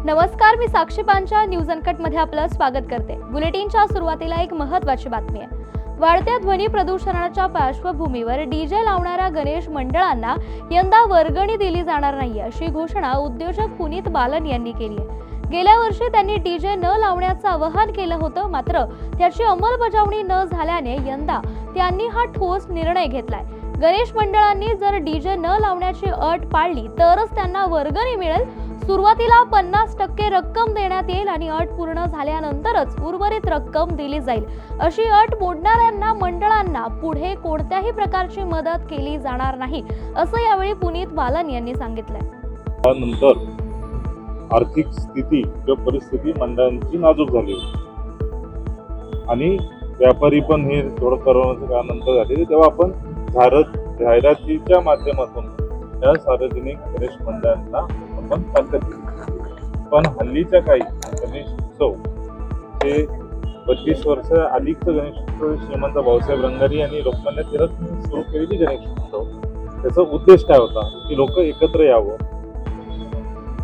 नमस्कार, मी साक्षी पांचा news uncut मध्ये आपलं स्वागत करते। बुलेटिनच्या सुरुवातीला एक महत्त्वाची बातमी आहे। वाढत्या ध्वनी प्रदूषणाच्या पार्श्वभूमीवर डीजे लावणाऱ्या गणेश मंडळांना यंदा वर्गणी दिली जाणार नाही अशी घोषणा उद्योजक पुनीत बालन यांनी केली आहे। गेल्या वर्षी त्यांनी डीजे न लावण्याचं आवाहन केलं होतं, मात्र त्याची अंमलबजावणी न झाल्याने यंदा त्यांनी हा ठोस निर्णय घेतलाय। गणेश मंडळांनी जर डीजे न लावण्याची अट पाळली तरच त्यांना वर्गणी मिळेल। सुरुवातीला 50% रक्कम देण्यात येईल आणि अट पूर्ण झाल्यानंतरच उर्वरित रक्कम दिली जाईल। अशी अट मोडणाऱ्यांना मंडळांना पुढे कोणत्याही प्रकारची मदत केली जाणार नाही, असं यावेळी पुनीत बालन यांनी सांगितलंय। त्यानंतर आर्थिक स्थिती किंवा परिस्थिती मंडळांची नाजूक झाली आणि व्यापारी पण हे थोडं करोनाच्या काळानंतर झाले, तेव्हा आपण जाहिरातीच्या माध्यमातून त्या सार्वजनिक गणेश मंडळांना आपण ताकद दिली। पण हल्लीच्या काही गणेश उत्सव ते 25 वर्ष अधिकचं गणेश उत्सव श्रीमंत भाऊसाहेब रंगारी यांनी लोकमान्य टिळकांनी सुरू केलेली गणेश उत्सव, त्याचा उद्देश काय होता की लोक एकत्र यावं,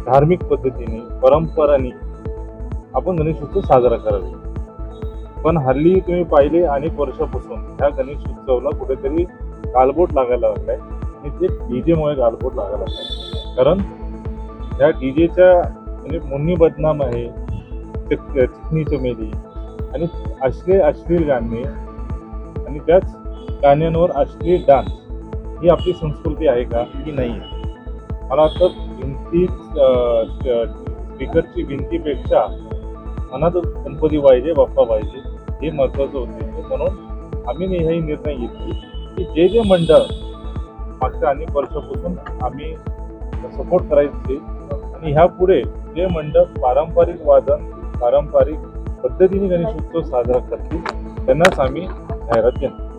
धार्मिक पद्धतीने परंपरांनी आपण गणेश उत्सव साजरा करावा। पण हल्ली तुम्ही पाहिले अनेक वर्षापासून ह्या गणेश उत्सवाला कुठेतरी गालबोट लागायला लागलाय आणि ते डीजेमुळे गालबोट लागायला लागलाय। कारण ह्या डीजेच्या म्हणजे मुन्नी बदनाम आहे, चिकनी चमेली आणि अश्लील गाणे आणि त्याच गाण्यांवर अश्लील डान्स ही आपली संस्कृती आहे का की नाही? मला वाटतं स्पीकरची भिंतीपेक्षा मनात गणपती पाहिजे, बाप्पा पाहिजे, हे महत्वाचं होते। म्हणून आम्ही हे निर्णय घेतले की जे मंडळ मागच्या अनेक वर्षापासून आम्ही सपोर्ट करायचे आणि ह्या पुढे जे मंडळ पारंपरिक वादन पारंपरिक पद्धतीने गणेश उत्सव साजरा करतील त्यांनाच आम्ही जाहिरात देणार।